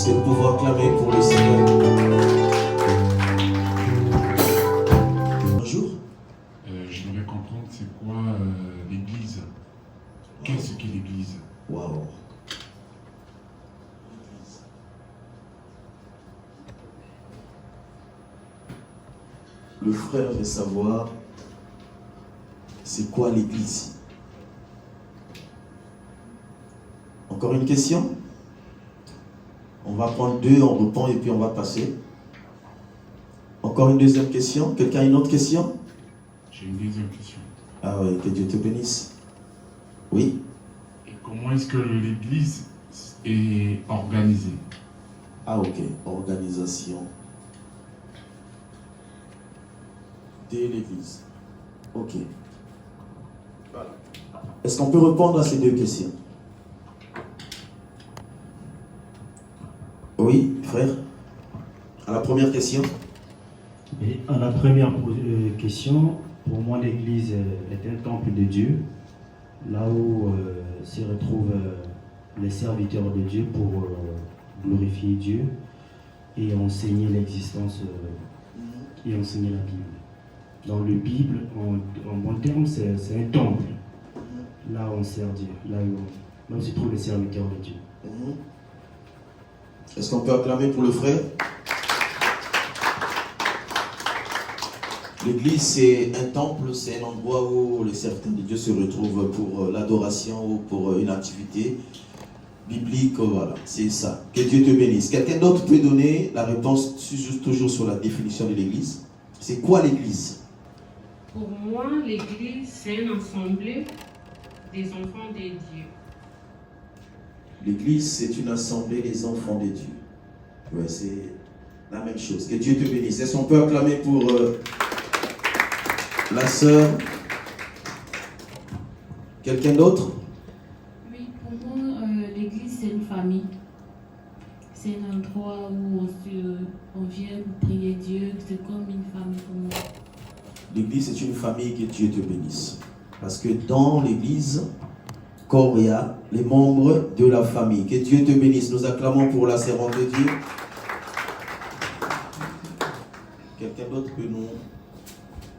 Est-ce que nous pouvons acclamer pour le Seigneur? Bonjour. J'aimerais comprendre c'est quoi l'Église. Qu'est-ce qu'est l'Église? Waouh. Le frère veut savoir c'est quoi l'Église. Encore une question? On va prendre deux, on répond et puis on va passer. Encore une deuxième question? Quelqu'un a une autre question? J'ai une deuxième question. Ah oui, que Dieu te bénisse. Oui? Et comment est-ce que l'Église est organisée? Ah ok, organisation de l'Église. Ok. Voilà. Est-ce qu'on peut répondre à ces deux questions? Oui, frère. À la première question. Et à la première question, pour moi l'Église est un temple de Dieu, là où se retrouvent les serviteurs de Dieu pour glorifier Dieu et enseigner l'existence et enseigner la Bible. Dans le Bible, en bon terme, c'est un temple, là où on sert Dieu, là où se trouvent les serviteurs de Dieu. Est-ce qu'on peut acclamer pour le frère? L'église, c'est un temple, c'est un endroit où les serviteurs de Dieu se retrouvent pour l'adoration ou pour une activité biblique. Voilà, c'est ça. Que Dieu te bénisse. Quelqu'un d'autre peut donner la réponse toujours sur la définition de l'église? C'est quoi l'église? Pour moi, l'église, c'est une assemblée des enfants de Dieu. L'église, c'est une assemblée des enfants de Dieu. Ouais, c'est la même chose. Que Dieu te bénisse. Est-ce qu'on peut acclamer pour la sœur? Quelqu'un d'autre? Oui, pour moi, l'église, c'est une famille. C'est un endroit où on vient prier Dieu. C'est comme une famille pour moi. L'église, c'est une famille. Que Dieu te bénisse. Parce que dans l'église, il y a les membres de la famille. Que Dieu te bénisse. Nous acclamons pour la servante de Dieu. Quelqu'un d'autre peut nous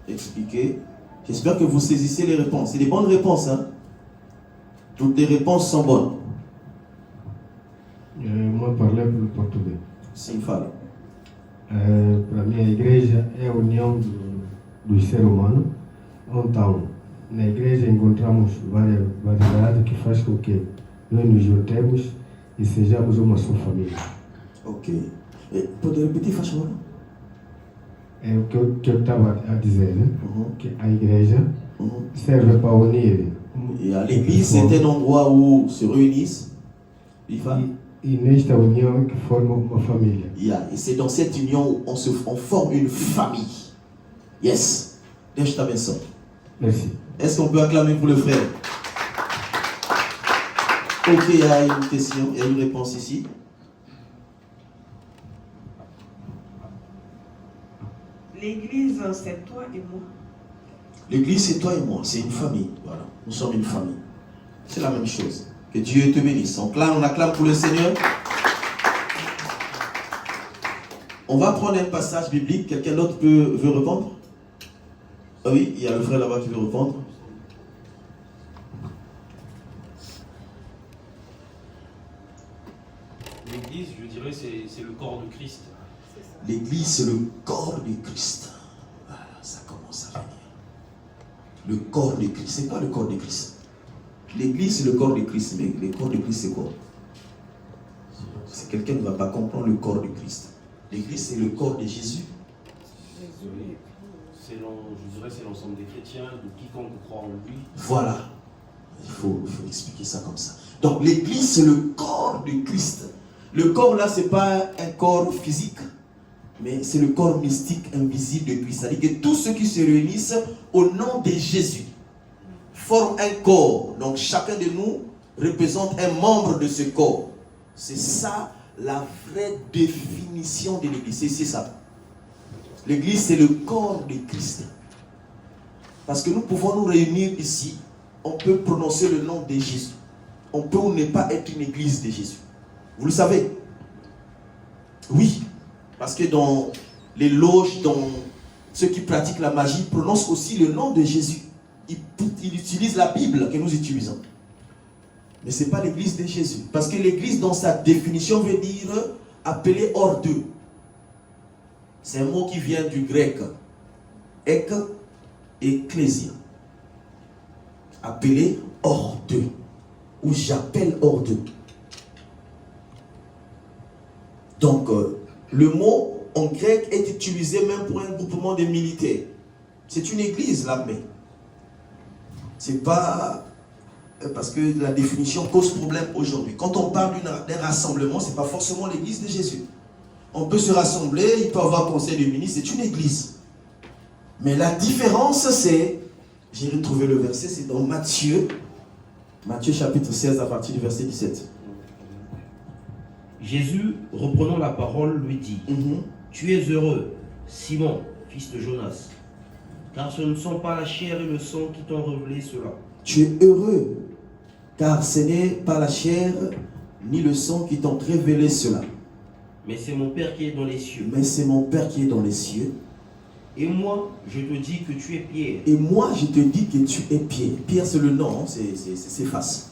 expliquer? J'espère que vous saisissez les réponses. C'est des bonnes réponses, hein? Toutes les réponses sont bonnes. Moi, parler pelo português. Sim, fala. Para mim, a igreja é a união do ser humano. Então, na igreja encontramos várias variedades que faz com que nós nos juntemos e sejamos uma só família. Ok. Pode repetir, faz favor? É o que eu estava a dizer, né? Que a igreja serve para unir. Et à l'église, c'est un endroit où se réunissent. E nesta união que forma uma família. Et c'est dans cette union où on forme une famille. Yes. Deixa ta benção. Merci. Est-ce qu'on peut acclamer pour le frère? Ok, il y a une question, il y a une réponse ici. L'église, c'est toi et moi. L'église, c'est toi et moi, c'est une famille. Voilà, nous sommes une famille. C'est la même chose. Que Dieu te bénisse. On acclame pour le Seigneur. On va prendre un passage biblique. Quelqu'un d'autre veut répondre? Ah oui, il y a le frère là-bas qui veut répondre. L'église, je dirais, c'est le corps de Christ. L'église, c'est le corps de Christ. Voilà, ça commence à venir. Le corps de Christ. C'est quoi le corps de Christ? L'église, c'est le corps de Christ. Mais le corps de Christ, c'est quoi? C'est quelqu'un ne va pas comprendre le corps de Christ. L'église, c'est le corps de Jésus. Je dirais c'est l'ensemble des chrétiens, de quiconque croit en lui. Voilà. Il faut expliquer ça comme ça. Donc, l'église, c'est le corps de Christ. Le corps, là, ce n'est pas un corps physique, mais c'est le corps mystique, invisible de Christ. C'est-à-dire que tous ceux qui se réunissent au nom de Jésus forment un corps. Donc, chacun de nous représente un membre de ce corps. C'est ça, la vraie définition de l'église. C'est ça. L'église, c'est le corps de Christ. Parce que nous pouvons nous réunir ici. On peut prononcer le nom de Jésus. On peut ou ne pas être une église de Jésus. Vous le savez? Est-ce qu'on peut acclamer pour le Seigneur? L'église, c'est une famille. Que Dieu te bénisse. Est-ce qu'on peut acclamer pour le frère? Merci. Oui, parce que dans les loges, dans ceux qui pratiquent la magie, prononcent aussi le nom de Jésus. Ils utilisent la Bible que nous utilisons. Mais ce n'est pas l'église de Jésus. Parce que l'église, dans sa définition, veut dire appelé hors d'eux. C'est un mot qui vient du grec. Ek, ecclésia. Appelé hors d'eux. Ou j'appelle hors d'eux. Donc, le mot en grec est utilisé même pour un groupement de militaires. C'est une église, l'armée. C'est pas... Parce que la définition cause problème aujourd'hui. Quand on parle d'un rassemblement, ce n'est pas forcément l'église de Jésus. On peut se rassembler, il peut y avoir un conseil de ministres, c'est une église. Mais la différence, c'est... J'ai retrouvé le verset, c'est dans Matthieu chapitre 16 à partir du verset 17. Jésus, reprenant la parole, lui dit, Tu es heureux, Simon, fils de Jonas, car ce ne sont pas la chair et le sang qui t'ont révélé cela. Tu es heureux, car ce n'est pas la chair ni le sang qui t'ont révélé cela. Mais c'est mon Père qui est dans les cieux. Mais c'est mon Père qui est dans les cieux. Et moi, je te dis que tu es Pierre. Et moi, je te dis que tu es Pierre. Pierre, c'est le nom, c'est face.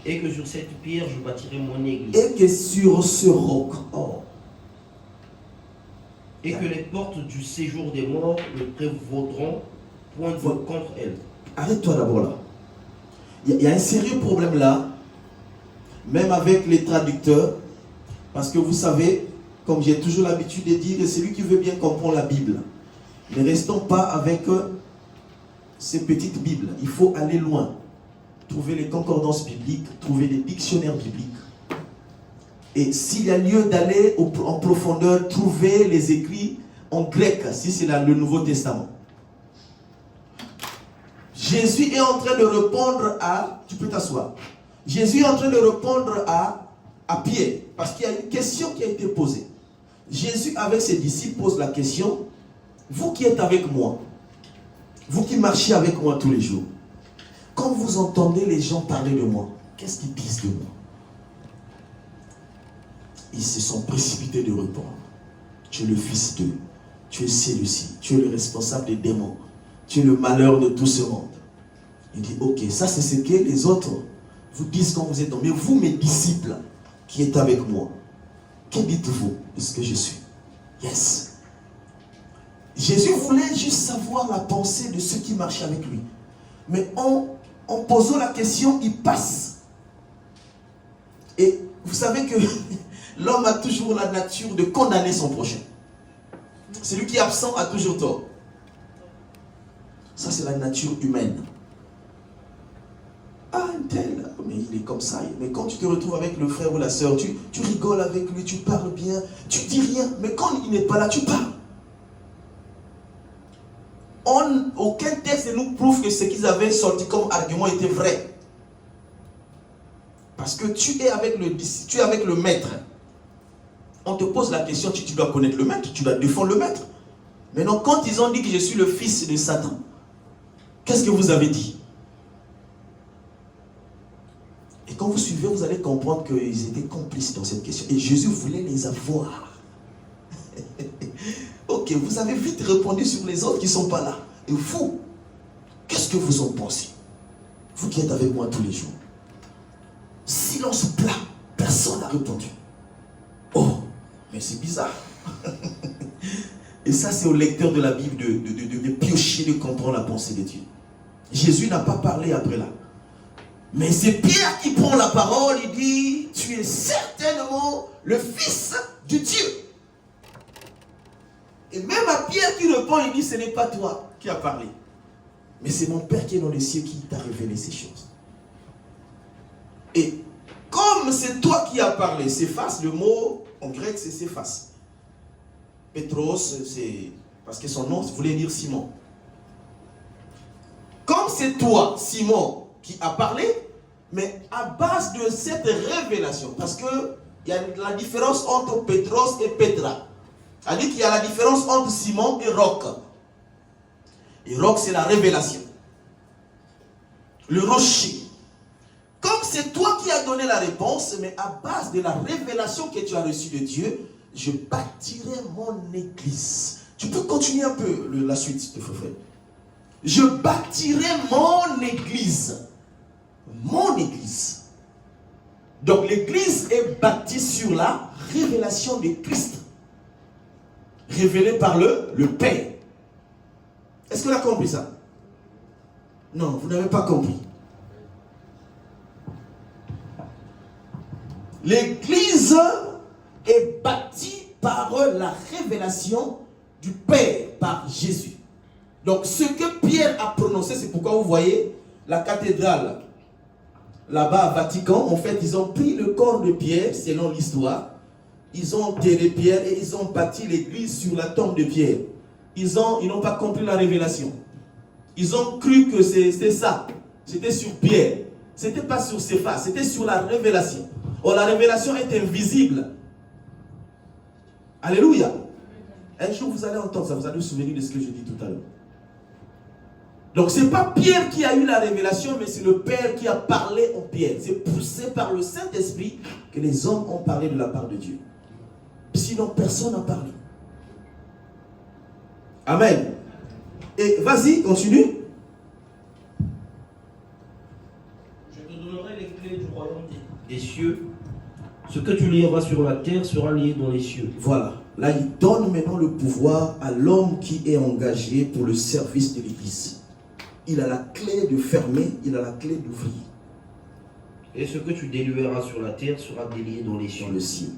Et que sur cette pierre, je bâtirai mon église. Et que sur ce roc, et que les portes du séjour des morts ne prévaudront point contre elle. Arrête-toi d'abord là. Il y a un sérieux problème là, même avec les traducteurs, parce que vous savez, comme j'ai toujours l'habitude de dire, celui qui veut bien comprendre la Bible, ne restons pas avec ces petites Bibles. Il faut aller loin. Trouver les concordances bibliques, trouver les dictionnaires bibliques. Et s'il y a lieu d'aller en profondeur, trouver les écrits en grec, si c'est le Nouveau Testament. Jésus est en train de répondre à... Tu peux t'asseoir. Jésus est en train de répondre à Pierre, parce qu'il y a une question qui a été posée. Jésus, avec ses disciples, pose la question, vous qui êtes avec moi, vous qui marchez avec moi tous les jours, quand vous entendez les gens parler de moi, qu'est-ce qu'ils disent de moi? Ils se sont précipités de répondre. Tu es le fils d'eux, tu es celui-ci, tu es le responsable des démons, tu es le malheur de tout ce monde. Il dit, ok, ça c'est ce que les autres vous disent quand vous êtes dans. Mais vous, mes disciples, qui êtes avec moi, que dites-vous de ce que je suis? Yes. Jésus voulait juste savoir la pensée de ceux qui marchaient avec lui. Mais en posant la question, il passe. Et vous savez que l'homme a toujours la nature de condamner son prochain. Celui qui est absent a toujours tort. Ça, c'est la nature humaine. Ah, un tel, mais il est comme ça. Mais quand tu te retrouves avec le frère ou la sœur, tu rigoles avec lui, tu parles bien, tu dis rien. Mais quand il n'est pas là, tu parles. Aucun texte ne nous prouve que ce qu'ils avaient sorti comme argument était vrai. Parce que tu es avec le maître. On te pose la question, tu dois connaître le maître, tu dois défendre le maître. Maintenant, quand ils ont dit que je suis le fils de Satan, qu'est-ce que vous avez dit? Et quand vous suivez, vous allez comprendre qu'ils étaient complices dans cette question. Et Jésus voulait les avoir. Ok, vous avez vite répondu sur les autres qui ne sont pas là. Et vous, qu'est-ce que vous en pensez? Vous qui êtes avec moi tous les jours. Silence plat, personne n'a répondu. Oh, mais c'est bizarre. Et ça, c'est au lecteur de la Bible de piocher, de comprendre la pensée de Dieu. Jésus n'a pas parlé après là. Mais c'est Pierre qui prend la parole, il dit, tu es certainement le Fils de Dieu. Et même à Pierre qui répond, il dit, ce n'est pas toi qui as parlé. Mais c'est mon Père qui est dans les cieux qui t'a révélé ces choses. Et comme c'est toi qui as parlé, Céphas, le mot en grec c'est Céphas. Pétros, c'est parce que son nom voulait dire Simon. Comme c'est toi, Simon, qui a parlé, mais à base de cette révélation, parce qu'il y a la différence entre Pétros et Pétra. C'est-à-dire qu'il y a la différence entre Simon et Roc. Et Roc, c'est la révélation. Le rocher. Comme c'est toi qui as donné la réponse, mais à base de la révélation que tu as reçue de Dieu, je bâtirai mon église. Tu peux continuer un peu la suite, s'il te plaît. Je bâtirai mon église. Mon église. Donc l'église est bâtie sur la révélation de Christ. Révélée par le Père. Est-ce qu'on a compris ça? Non, vous n'avez pas compris. L'église est bâtie par la révélation du Père, par Jésus. Donc ce que Pierre a prononcé, c'est pourquoi vous voyez la cathédrale là-bas à Vatican. En fait, ils ont pris le corps de Pierre, selon l'histoire. Ils ont enterré Pierre et ils ont bâti l'église sur la tombe de Pierre. Ils n'ont pas compris la révélation. Ils ont cru que c'était ça. C'était sur Pierre. C'était pas sur Céphas, c'était sur la révélation. Or, la révélation est invisible. Alléluia. Un jour, vous allez entendre ça, vous allez vous souvenir de ce que je dis tout à l'heure. Donc, ce n'est pas Pierre qui a eu la révélation, mais c'est le Père qui a parlé en Pierre. C'est poussé par le Saint-Esprit que les hommes ont parlé de la part de Dieu. Sinon, personne n'a parlé. Amen. Et vas-y, continue. Je te donnerai les clés du royaume des cieux. Ce que tu lieras sur la terre sera lié dans les cieux. Voilà. Là, il donne maintenant le pouvoir à l'homme qui est engagé pour le service de l'Église. Il a la clé de fermer, il a la clé d'ouvrir. Et ce que tu déliéras sur la terre sera délié dans les cieux. Dans le ciel.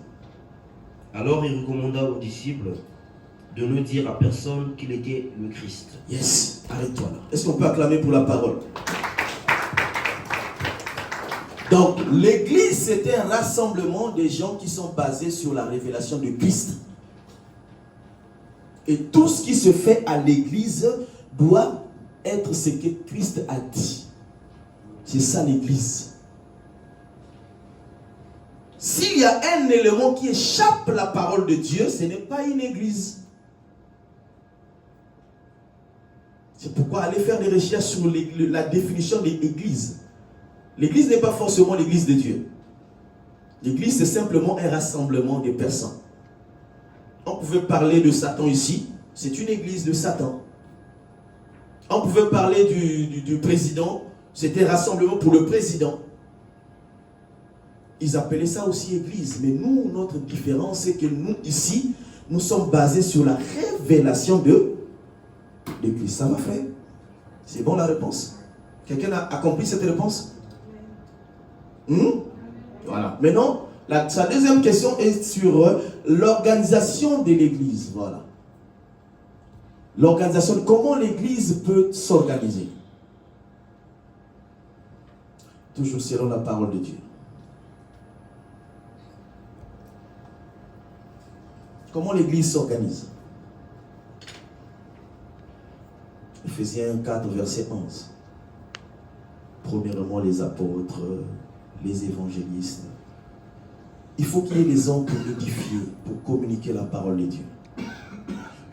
Alors il recommanda aux disciples de ne dire à personne qu'il était le Christ. Yes, arrête-toi là. Est-ce qu'on peut acclamer pour la parole? Donc, l'église, c'était un rassemblement des gens qui sont basés sur la révélation de Christ. Et tout ce qui se fait à l'église doit être ce que Christ a dit. C'est ça l'église. S'il y a un élément qui échappe à la parole de Dieu, ce n'est pas une église. C'est pourquoi aller faire des recherches sur la définition de l'église. L'église n'est pas forcément l'église de Dieu. L'église, c'est simplement un rassemblement de personnes. On pouvait parler de Satan ici, c'est une église de Satan. On pouvait parler du président, c'était un rassemblement pour le président. Ils appelaient ça aussi église. Mais nous, notre différence, c'est que nous, ici, nous sommes basés sur la révélation de Christ. Ça va, frère? C'est bon la réponse? Quelqu'un a compris cette réponse? Voilà. Maintenant, sa deuxième question est sur l'organisation de l'église. Voilà. L'organisation, comment l'église peut s'organiser? Toujours selon la parole de Dieu. Comment l'église s'organise? Ephésiens 4, verset 11. Premièrement, les apôtres, les évangélistes. Il faut qu'il y ait des hommes pour édifier, pour communiquer la parole de Dieu.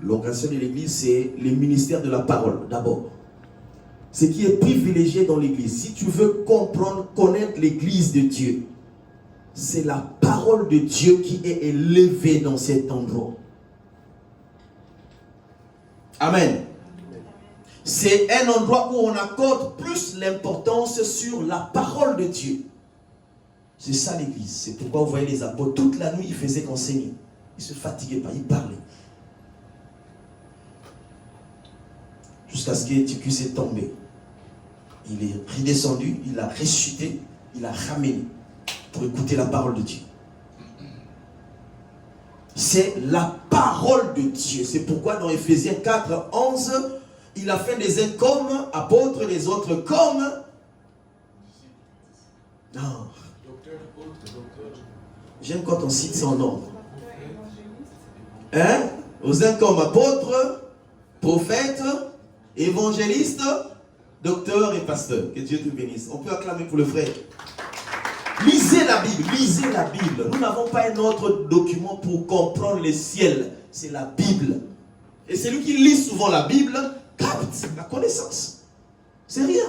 L'organisation de l'église, c'est le ministère de la parole, d'abord. Ce qui est privilégié dans l'église. Si tu veux comprendre, connaître l'église de Dieu, c'est la parole de Dieu qui est élevée dans cet endroit. Amen. C'est un endroit où on accorde plus l'importance sur la parole de Dieu. C'est ça l'église. C'est pourquoi vous voyez les apôtres, toute la nuit, ils faisaient qu'enseigner. Ils ne se fatiguaient pas, ils parlaient. Jusqu'à ce qu'Éticus est tombé. Il est redescendu, il a ressuscité, il a ramené pour écouter la parole de Dieu. C'est la parole de Dieu. C'est pourquoi dans Ephésiens 4, 11, il a fait les uns comme apôtres, les autres comme... Non. J'aime quand on cite son nom. Hein? Aux uns comme apôtres, prophètes, évangélistes, docteurs et pasteurs. Que Dieu te bénisse. On peut acclamer pour le frère. Lisez la Bible, lisez la Bible. Nous n'avons pas un autre document pour comprendre le ciel. C'est la Bible. Et celui qui lit souvent la Bible capte la connaissance. C'est rien.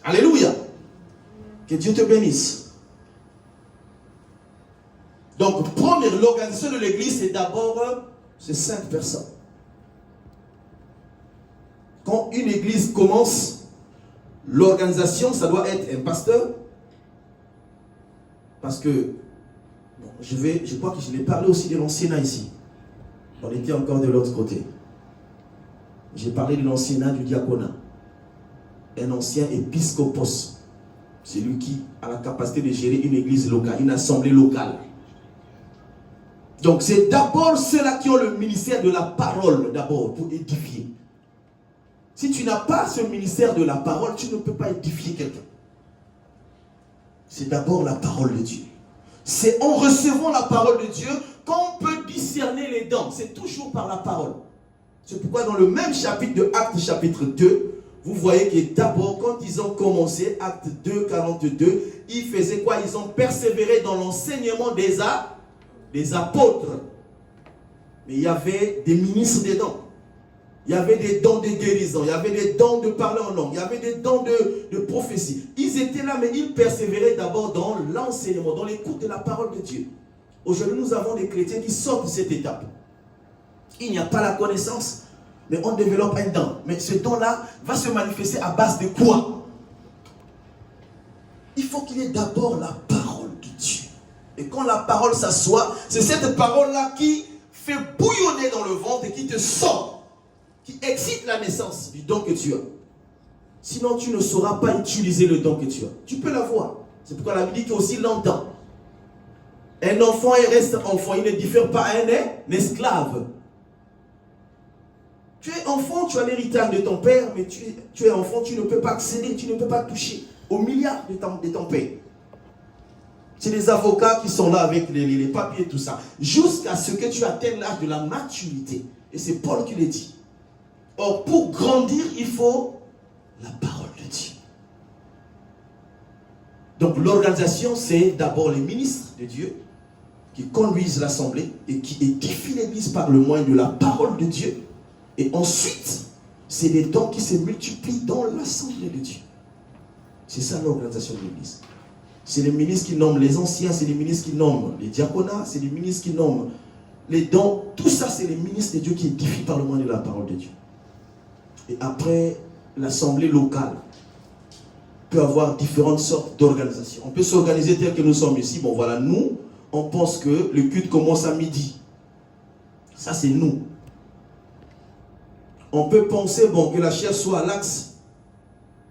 Alléluia. Que Dieu te bénisse. Donc, premièrement, l'organisation de l'église, c'est d'abord ces 5 personnes. Quand une église commence, l'organisation, ça doit être un pasteur. Parce que, bon, je crois que je l'ai parlé aussi de l'anciennat ici. On était encore de l'autre côté. J'ai parlé de l'anciennat du diaconat. Un ancien épiscopos. C'est lui qui a la capacité de gérer une église locale, une assemblée locale. Donc c'est d'abord ceux-là qui ont le ministère de la parole, d'abord, pour édifier. Si tu n'as pas ce ministère de la parole, tu ne peux pas édifier quelqu'un. C'est d'abord la parole de Dieu. C'est en recevant la parole de Dieu qu'on peut discerner les dons. C'est toujours par la parole. C'est pourquoi dans le même chapitre de Actes, chapitre 2, vous voyez que d'abord, quand ils ont commencé, Actes 2, 42, ils faisaient quoi? Ils ont persévéré dans l'enseignement des apôtres. Mais il y avait des ministres des dons. Il y avait des dons de guérison, il y avait des dons de parler en langue, il y avait des dons de prophétie. Ils étaient là, mais ils persévéraient d'abord dans l'enseignement, dans l'écoute de la parole de Dieu. Aujourd'hui, nous avons des chrétiens qui sortent de cette étape. Il n'y a pas la connaissance, mais on développe un don. Mais ce don-là va se manifester à base de quoi? Il faut qu'il y ait d'abord la parole de Dieu. Et quand la parole s'assoit, c'est cette parole-là qui fait bouillonner dans le ventre et qui te sort, qui excite la naissance du don que tu as. Sinon, tu ne sauras pas utiliser le don que tu as. Tu peux l'avoir. C'est pourquoi la Bible dit qu'il y a aussi l'entend. Un enfant, il reste enfant. Il ne diffère pas à un esclave. Tu es enfant, tu as l'héritage de ton père, mais tu es enfant, tu ne peux pas accéder, tu ne peux pas toucher aux milliards de ton père. C'est les avocats qui sont là avec les papiers et tout ça. Jusqu'à ce que tu atteignes l'âge de la maturité. Et c'est Paul qui le dit. Or, pour grandir, il faut la parole de Dieu. Donc, l'organisation, c'est d'abord les ministres de Dieu qui conduisent l'assemblée et qui édifient l'église par le moyen de la parole de Dieu. Et ensuite, c'est les dons qui se multiplient dans l'assemblée de Dieu. C'est ça l'organisation de l'église. C'est les ministres qui nomment les anciens, c'est les ministres qui nomment les diaconats, c'est les ministres qui nomment les dons. Tout ça, c'est les ministres de Dieu qui édifient par le moyen de la parole de Dieu. Et après, l'assemblée locale peut avoir différentes sortes d'organisations. On peut s'organiser tel que nous sommes ici. Bon, voilà, nous, on pense que le culte commence à midi. Ça, c'est nous. On peut penser, bon, que la chair soit à l'axe,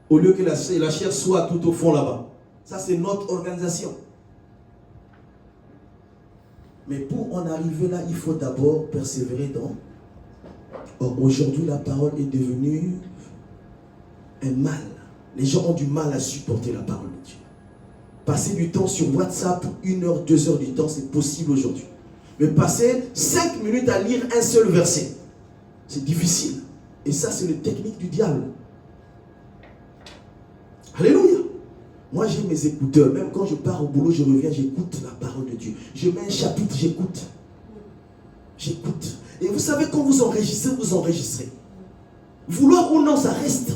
au lieu que la chair soit tout au fond là-bas. Ça, c'est notre organisation. Mais pour en arriver là, il faut d'abord persévérer dans... Or, aujourd'hui, la parole est devenue un mal. Les gens ont du mal à supporter la parole de Dieu. Passer du temps sur WhatsApp, 1 heure, 2 heures du temps, c'est possible aujourd'hui. Mais passer 5 minutes à lire un seul verset, c'est difficile. Et ça, c'est une technique du diable. Alléluia. Moi, j'ai mes écouteurs. Même quand je pars au boulot, je reviens, j'écoute la parole de Dieu. Je mets un chapitre, j'écoute. J'écoute. Et vous savez, quand vous enregistrez, vous enregistrez. Vouloir ou non, ça reste.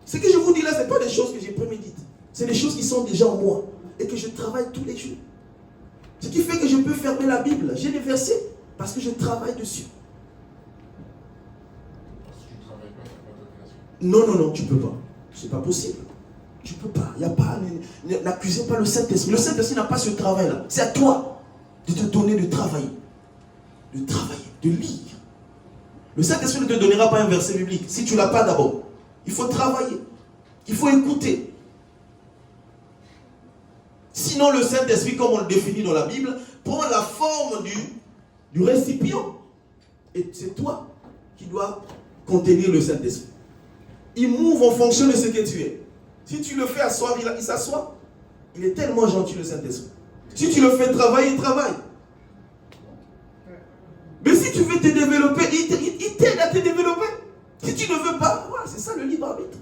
Ce que je vous dis là, ce n'est pas des choses que j'ai prémédites. C'est des choses qui sont déjà en moi. Et que je travaille tous les jours. Ce qui fait que je peux fermer la Bible. J'ai des versets parce que je travaille dessus. Non, non, non, tu ne peux pas. C'est pas possible. Tu ne peux pas. Il n'y a pas. N'accusez pas le Saint-Esprit. Le Saint-Esprit n'a pas ce travail-là. C'est à toi de te donner de travailler. De travailler, de lire. Le Saint-Esprit ne te donnera pas un verset biblique si tu ne l'as pas d'abord. Il faut travailler. Il faut écouter. Sinon, le Saint-Esprit, comme on le définit dans la Bible, prend la forme du récipient. Et c'est toi qui dois contenir le Saint-Esprit. Il move en fonction de ce que tu es. Si tu le fais asseoir, il s'assoit. Il est tellement gentil, le Saint-Esprit. Si tu le fais travailler, il travaille. Mais si tu veux te développer, il t'aide à te développer. Si tu ne veux pas, voilà, c'est ça le libre arbitre.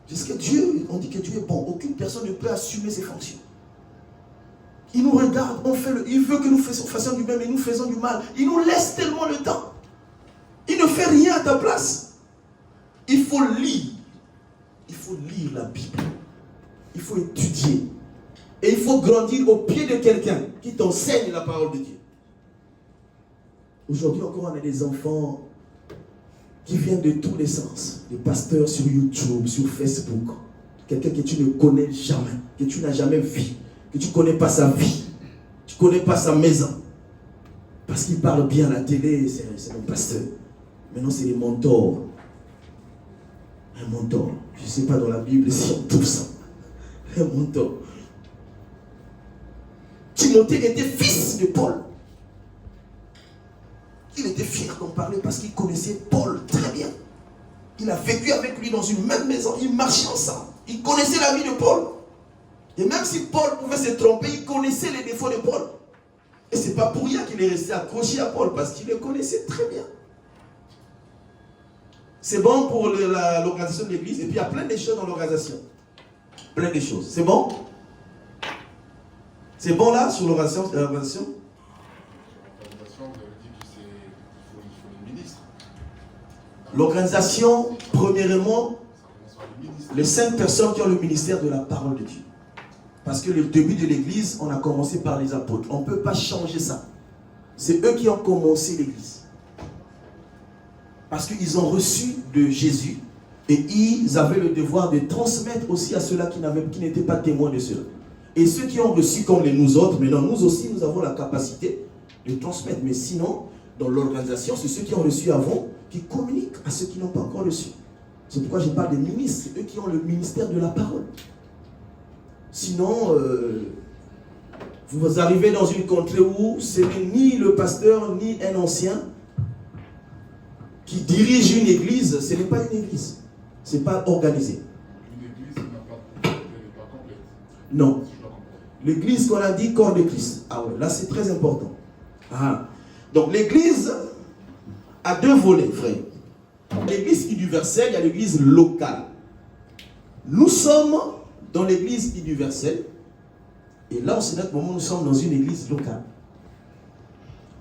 Parce que Dieu, on dit que Dieu est bon. Aucune personne ne peut assumer ses fonctions. Il nous regarde, il veut que nous fassions du bien, mais nous faisons du mal. Il nous laisse tellement le temps. Il ne fait rien à ta place. Il faut lire. Il faut lire la Bible. Il faut étudier. Et il faut grandir au pied de quelqu'un qui t'enseigne la parole de Dieu. Aujourd'hui encore, on a des enfants qui viennent de tous les sens. Des pasteurs sur YouTube, sur Facebook. Quelqu'un que tu ne connais jamais, que tu n'as jamais vu, que tu ne connais pas sa vie, tu ne connais pas sa maison. Parce qu'il parle bien à la télé, c'est un pasteur. Maintenant, c'est des mentors. Un mentor. Je ne sais pas dans la Bible si on trouve ça. Un mentor. Timothée était fils de Paul. Il était fier d'en parler parce qu'il connaissait Paul très bien. Il a vécu avec lui dans une même maison. Ils marchaient ensemble. Il connaissait la vie de Paul. Et même si Paul pouvait se tromper, il connaissait les défauts de Paul. Et ce n'est pas pour rien qu'il est resté accroché à Paul, parce qu'il le connaissait très bien. C'est bon pour l'organisation de l'église. Et puis il y a plein de choses dans l'organisation. Plein de choses. C'est bon? C'est bon là, sur l'organisation? L'organisation, vous avez dit qu'il faut les ministres. L'organisation, premièrement, les 5 personnes qui ont le ministère de la parole de Dieu. Parce que le début de l'église, on a commencé par les apôtres. On ne peut pas changer ça. C'est eux qui ont commencé l'église. Parce qu'ils ont reçu de Jésus et ils avaient le devoir de transmettre aussi à ceux-là qui n'étaient pas témoins de cela. Et ceux qui ont reçu comme nous autres, maintenant nous aussi, nous avons la capacité de transmettre. Mais sinon, dans l'organisation, c'est ceux qui ont reçu avant qui communiquent à ceux qui n'ont pas encore reçu. C'est pourquoi je parle des ministres, c'est eux qui ont le ministère de la parole. Sinon, vous arrivez dans une contrée où ce n'est ni le pasteur, ni un ancien qui dirige une église, ce n'est pas une église. Ce n'est pas organisé. Une église n'est pas complète. Non. L'église qu'on a dit, corps de Christ. Ah ouais, là c'est très important. Ah. Donc l'église a 2 volets, frère. L'église universelle, il y a l'église locale. Nous sommes dans l'église universelle. Et là, en ce moment, nous sommes dans une église locale.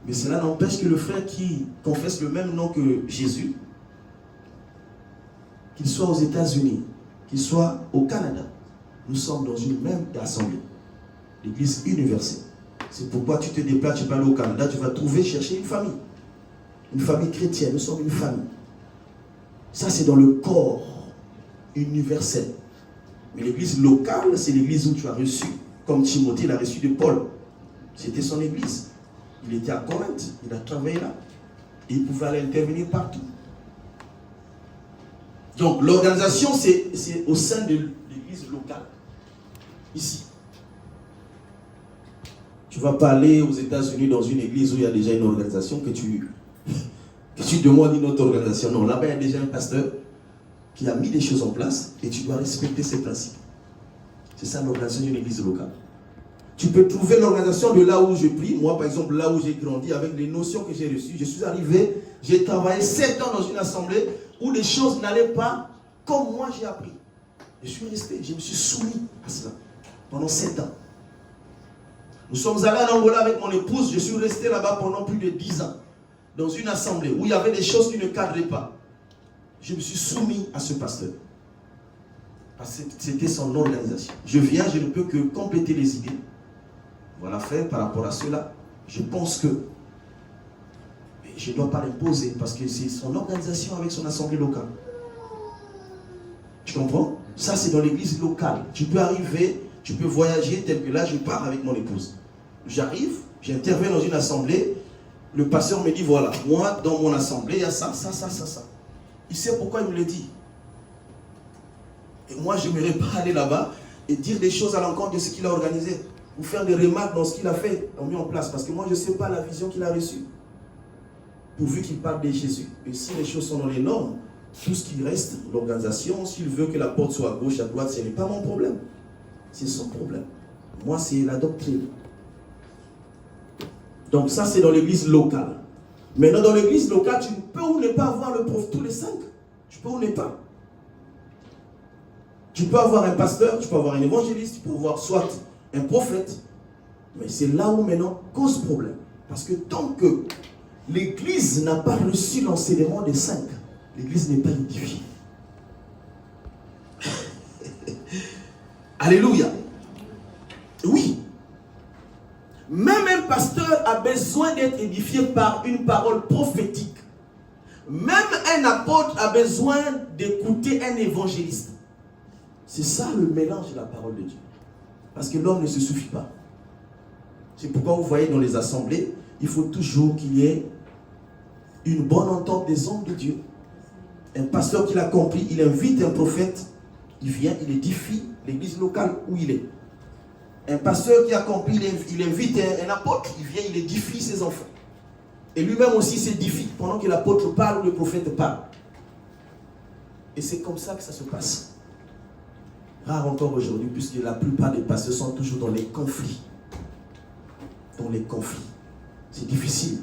Mais cela n'empêche que le frère qui confesse le même nom que Jésus, qu'il soit aux États-Unis, qu'il soit au Canada, nous sommes dans une même assemblée. L'église universelle. C'est pourquoi tu te déplaces, tu vas aller au Canada, tu vas chercher une famille. Une famille chrétienne, nous sommes une famille. Ça, c'est dans le corps universel. Mais l'église locale, c'est l'église où tu as reçu, comme Timothée l'a reçu de Paul. C'était son église. Il était à Corinthe, il a travaillé là. Et il pouvait aller intervenir partout. Donc l'organisation, c'est au sein de l'église locale. Ici. Tu ne vas pas aller aux États-Unis dans une église où il y a déjà une organisation que tu demandes une autre organisation. Non, là-bas, il y a déjà un pasteur qui a mis des choses en place et tu dois respecter ses principes. C'est ça l'organisation d'une église locale. Tu peux trouver l'organisation de là où je prie. Moi, par exemple, là où j'ai grandi, avec les notions que j'ai reçues, je suis arrivé, j'ai travaillé 7 ans dans une assemblée où les choses n'allaient pas comme moi j'ai appris. Je suis resté, je me suis soumis à cela pendant 7 ans. Nous sommes allés en Angola avec mon épouse, je suis resté là-bas pendant plus de 10 ans, dans une assemblée où il y avait des choses qui ne cadraient pas. Je me suis soumis à ce pasteur. Parce que c'était son organisation. Je viens, je ne peux que compléter les idées. Voilà, frère, par rapport à cela, je pense que je ne dois pas l'imposer parce que c'est son organisation avec son assemblée locale. Tu comprends? Ça, c'est dans l'église locale. Tu peux arriver, tu peux voyager tel que là, je pars avec mon épouse. J'arrive, j'interviens dans une assemblée, le pasteur me dit, voilà, moi, dans mon assemblée, il y a ça. Il sait pourquoi il me le dit. Et moi, je n'aimerais pas aller là-bas et dire des choses à l'encontre de ce qu'il a organisé. Ou faire des remarques dans ce qu'il a fait, mis en place. Parce que moi, je ne sais pas la vision qu'il a reçue. Pourvu qu'il parle de Jésus. Et si les choses sont dans les normes, tout ce qui reste, l'organisation, s'il veut que la porte soit à gauche, à droite, ce n'est pas mon problème. C'est son problème. Moi, c'est la doctrine. Donc ça, c'est dans l'église locale. Maintenant, dans l'église locale, tu peux ou ne pas avoir le prof tous les 5. Tu peux ou ne pas. Tu peux avoir un pasteur, tu peux avoir un évangéliste, tu peux avoir soit un prophète. Mais c'est là où maintenant cause problème. Parce que tant que l'église n'a pas reçu l'enseignement des 5, l'église n'est pas édifiée. Alléluia. Oui, Même un pasteur a besoin d'être édifié par une parole prophétique. Même un apôtre a besoin d'écouter un évangéliste. C'est ça le mélange de la parole de Dieu. Parce que l'homme ne se suffit pas. C'est pourquoi vous voyez dans les assemblées, il faut toujours qu'il y ait une bonne entente des hommes de Dieu. Un pasteur qui l'accomplit, il invite un prophète, il vient, il édifie l'église locale où il est. Un pasteur qui accomplit, il invite un apôtre, il vient, il édifie ses enfants. Et lui-même aussi s'édifie pendant que l'apôtre parle ou le prophète parle. Et c'est comme ça que ça se passe. Rare encore aujourd'hui, puisque la plupart des pasteurs sont toujours dans les conflits. Dans les conflits. C'est difficile.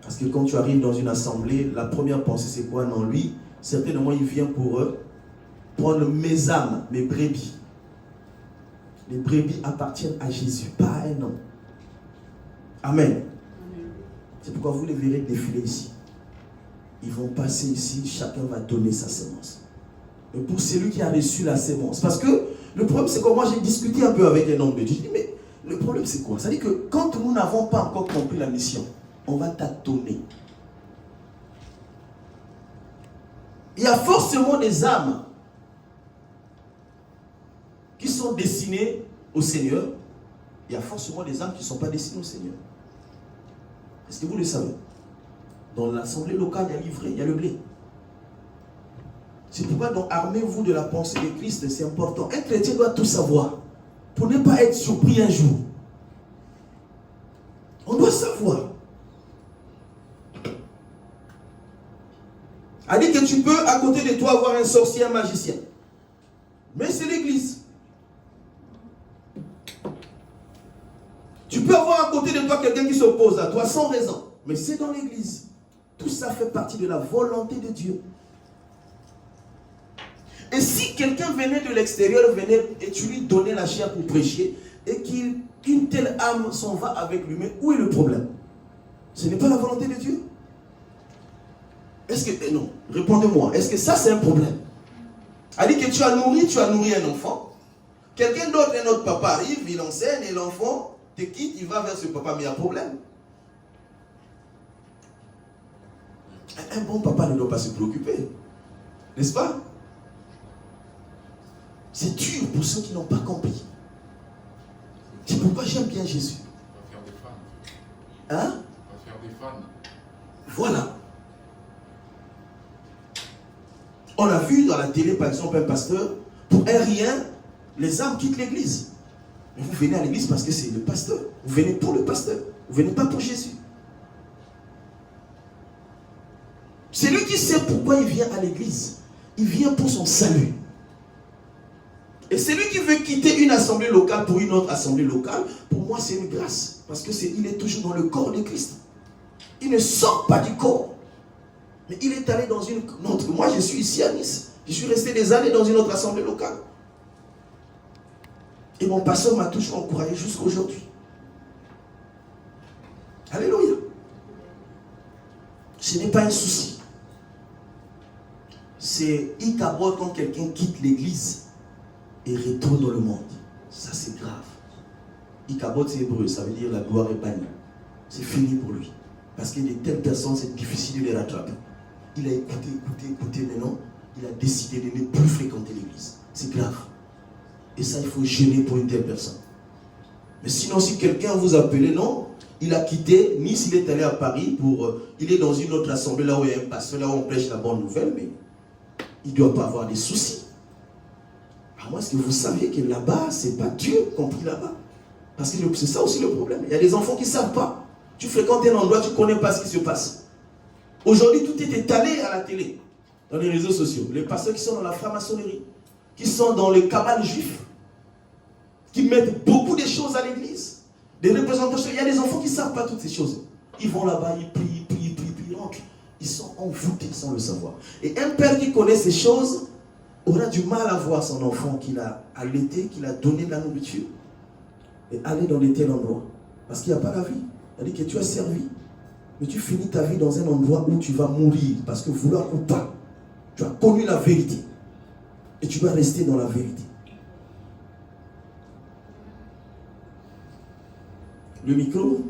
Parce que quand tu arrives dans une assemblée, la première pensée c'est quoi? Non, lui, certainement il vient pour prendre mes âmes, mes brebis. Les brebis appartiennent à Jésus, pas à un homme. Amen. C'est pourquoi vous les verrez défiler ici. Ils vont passer ici, chacun va donner sa sémence. Mais pour celui qui a reçu la sémence, parce que le problème c'est que moi j'ai discuté un peu avec un homme de Dieu. Je dis, mais le problème c'est quoi? C'est-à-dire que quand nous n'avons pas encore compris la mission, on va tâtonner. Il y a forcément des âmes qui sont destinées au Seigneur. Il y a forcément des âmes qui ne sont pas destinées au Seigneur. Est-ce que vous le savez? Dans l'assemblée locale, il y a l'ivraie, il y a le blé. C'est pourquoi donc armez-vous de la pensée de Christ, c'est important. Un chrétien doit tout savoir pour ne pas être surpris un jour. On doit savoir. A dit que tu peux à côté de toi avoir un sorcier, un magicien. Mais c'est l'église. Tu peux avoir à côté de toi quelqu'un qui s'oppose à toi sans raison. Mais c'est dans l'église. Tout ça fait partie de la volonté de Dieu. Et si quelqu'un venait de l'extérieur, venait et tu lui donnais la chair pour prêcher, et qu'une telle âme s'en va avec lui, mais où est le problème? Ce n'est pas la volonté de Dieu? Est-ce que, non, répondez-moi, est-ce que ça c'est un problème? A dit que tu as nourri un enfant, quelqu'un d'autre, un autre papa arrive, il enseigne et l'enfant te quitte, il va vers ce papa, mais il y a un problème. Un bon papa ne doit pas se préoccuper, n'est-ce pas? C'est dur pour ceux qui n'ont pas compris. C'est pourquoi j'aime bien Jésus. On va faire des fans. Hein? On va faire des fans. Voilà. On a vu dans la télé, par exemple, un pasteur, pour un rien, les âmes quittent l'église. Mais vous venez à l'église parce que c'est le pasteur. Vous venez pour le pasteur. Vous ne venez pas pour Jésus. C'est lui qui sait pourquoi il vient à l'église. Il vient pour son salut. Et celui qui veut quitter une assemblée locale pour une autre assemblée locale, pour moi c'est une grâce. Parce qu'il est toujours dans le corps de Christ. Il ne sort pas du corps. Mais il est allé dans une autre. Moi je suis ici à Nice. Je suis resté des années dans une autre assemblée locale. Et mon pasteur m'a toujours encouragé jusqu'à aujourd'hui. Alléluia. Ce n'est pas un souci. C'est Ichabod quand quelqu'un quitte l'église et retourne dans le monde. Ça c'est grave. Ichabod c'est hébreu, ça veut dire la gloire est bannie. C'est fini pour lui. Parce qu'il y a de telles personnes, c'est difficile de les rattraper. Il a écouté, maintenant, il a décidé de ne plus fréquenter l'église. C'est grave. Et ça, il faut gêner pour une telle personne. Mais sinon, si quelqu'un vous appelait, non, il a quitté Nice, il est allé à Paris il est dans une autre assemblée, là où il y a un pasteur, là où on prêche la bonne nouvelle, mais il ne doit pas avoir des soucis. À moins que vous saviez que là-bas, ce n'est pas Dieu compris là-bas. Parce que c'est ça aussi le problème. Il y a des enfants qui ne savent pas. Tu fréquentes un endroit, tu ne connais pas ce qui se passe. Aujourd'hui, tout est étalé à la télé, dans les réseaux sociaux. Les pasteurs qui sont dans la franc-maçonnerie, qui sont dans le cabal juif, qui mettent beaucoup de choses à l'église. Des représentations. Il y a des enfants qui ne savent pas toutes ces choses. Ils vont là-bas, ils prient, ils rentrent. Ils sont envoûtés sans le savoir. Et un père qui connaît ces choses aura du mal à voir son enfant qu'il a allaité, qu'il a donné de la nourriture, et aller dans de tels endroits. Parce qu'il n'y a pas la vie. C'est-à-dire que tu as servi, mais tu finis ta vie dans un endroit où tu vas mourir, parce que vouloir ou pas, tu as connu la vérité. Et tu vas rester dans la vérité. Le micro.